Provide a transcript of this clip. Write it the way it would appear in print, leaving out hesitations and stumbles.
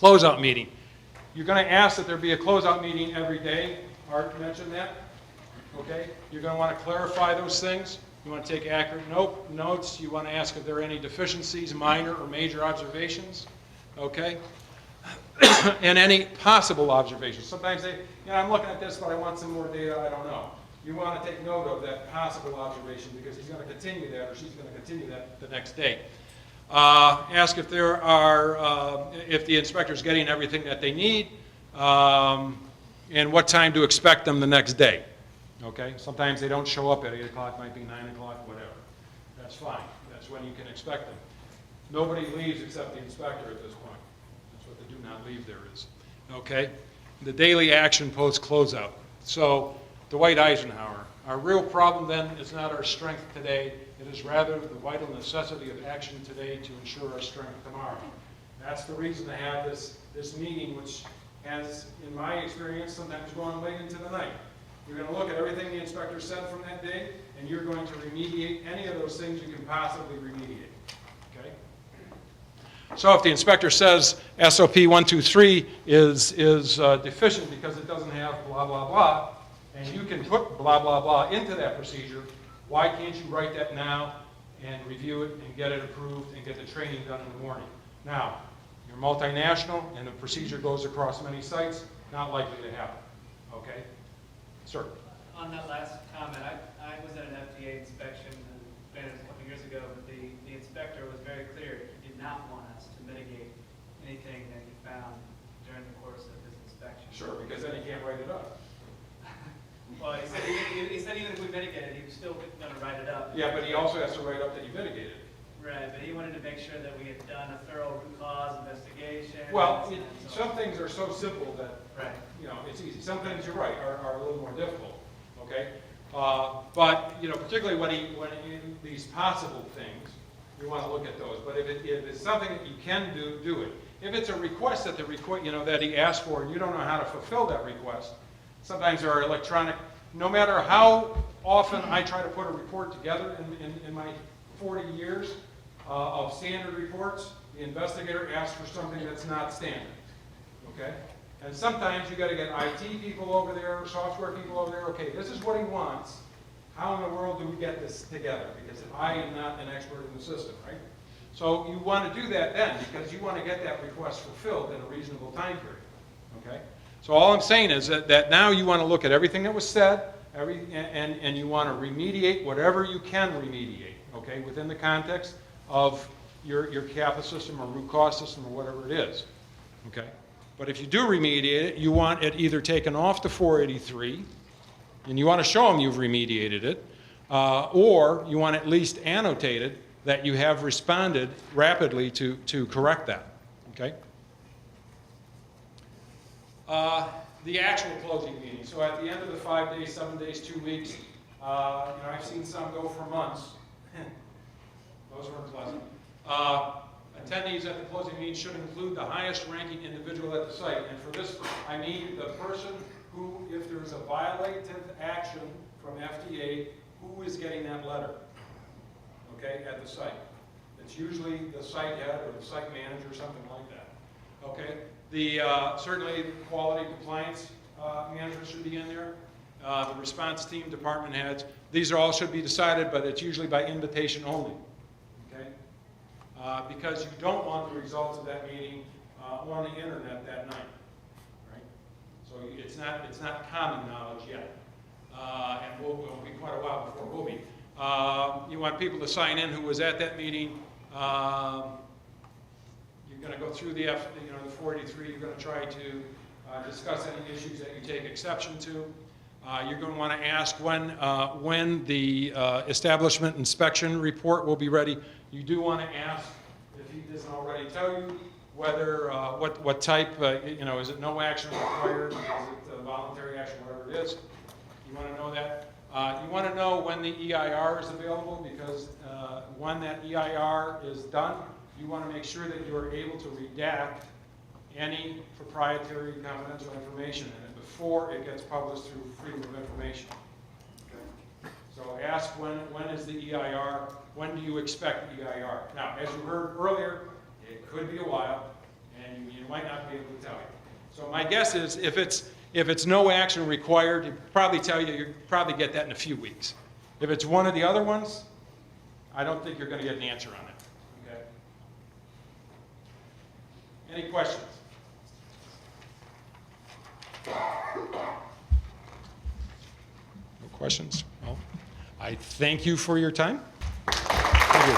Closeout meeting. You're going to ask that there be a closeout meeting every day. Art mentioned that. Okay? You're going to want to clarify those things. You want to take accurate notes. You want to ask if there are any deficiencies, minor or major observations. Okay? And any possible observations. Sometimes they, I'm looking at this, but I want some more data, I don't know. You want to take note of that possible observation because he's going to continue that or she's going to continue that the next day. Ask if there are, if the inspector's getting everything that they need, and what time to expect them the next day. Okay? Sometimes they don't show up at 8 o'clock, might be 9 o'clock, whatever. That's fine. That's when you can expect them. Nobody leaves except the inspector at this point. That's what the do not leave there is. Okay? The daily action post closeout. So, Dwight Eisenhower. Our real problem then is not our strength today. It is rather the vital necessity of action today to ensure our strength tomorrow. That's the reason to have this meeting, which has, in my experience, sometimes gone late into the night. You're going to look at everything the inspector said from that day, and you're going to remediate any of those things you can possibly remediate. Okay? So if the inspector says SOP 123 is deficient because it doesn't have blah, blah, blah, and you can put blah, blah, blah into that procedure, why can't you write that now and review it and get it approved and get the training done in the morning? Now, you're multinational and the procedure goes across many sites, not likely to happen. Okay? Sir? On that last comment, I was at an FDA inspection, a couple years ago, but the inspector was very clear he did not want us to mitigate anything that he found during the course of his inspection. Sure, because then he can't write it up. Well, he said even if we mitigated, he was still going to write it up. Yeah, but he also has to write up that you mitigated. Right, but he wanted to make sure that we had done a thorough root cause investigation. Well, some things are so simple that, right. It's easy. Some things, you're right, are a little more difficult, okay? But, particularly when these possible things, you want to look at those. But if it's something that you can do, do it. If it's a request that that he asked for and you don't know how to fulfill that request, sometimes there are electronic, no matter how often I try to put a report together in my 40 years of standard reports, the investigator asks for something that's not standard, okay? And sometimes you got to get IT people over there, software people over there, okay, this is what he wants. How in the world do we get this together? Because I am not an expert in the system, right? So you want to do that then because you want to get that request fulfilled in a reasonable time period, okay? So all I'm saying is that now you want to look at everything that was said, and you want to remediate whatever you can remediate, okay, within the context of your CAPA system or root cause system or whatever it is, okay? But if you do remediate it, you want it either taken off the 483, and you want to show them you've remediated it, or you want at least annotated that you have responded rapidly to correct that, okay? The actual closing meeting. So at the end of the 5 days, 7 days, 2 weeks, I've seen some go for months. Those weren't pleasant. Attendees at the closing meeting should include the highest ranking individual at the site. And for this, I mean the person who, if there is a violative action from FDA, who is getting that letter, okay, at the site. It's usually the site head or the site manager or something like that, okay? Certainly the quality compliance manager should be in there. The response team, department heads. These all should be decided, but it's usually by invitation only, okay? Because you don't want the results of that meeting on the internet that night, right? So it's not common knowledge yet, and it'll be quite a while before we'll be. You want people to sign in who was at that meeting. You're going to go through the 483. You're going to try to discuss any issues that you take exception to. You're going to want to ask when the establishment inspection report will be ready. You do want to ask, if he doesn't already tell you, whether what type. Is it no action required? Is it voluntary action? Whatever it is. You want to know that. You want to know when the EIR is available, because when that EIR is done, you want to make sure that you are able to redact any proprietary confidential information in it before it gets published through Freedom of Information. Okay. So ask when is the EIR, when do you expect the EIR? Now, as you heard earlier, it could be a while, and you might not be able to tell you. So my guess is if it's no action required, he'll probably tell you, you'll probably get that in a few weeks. If it's one of the other ones, I don't think you're going to get an answer on it. Okay? Any questions? No questions? Well, I thank you for your time. Thank you.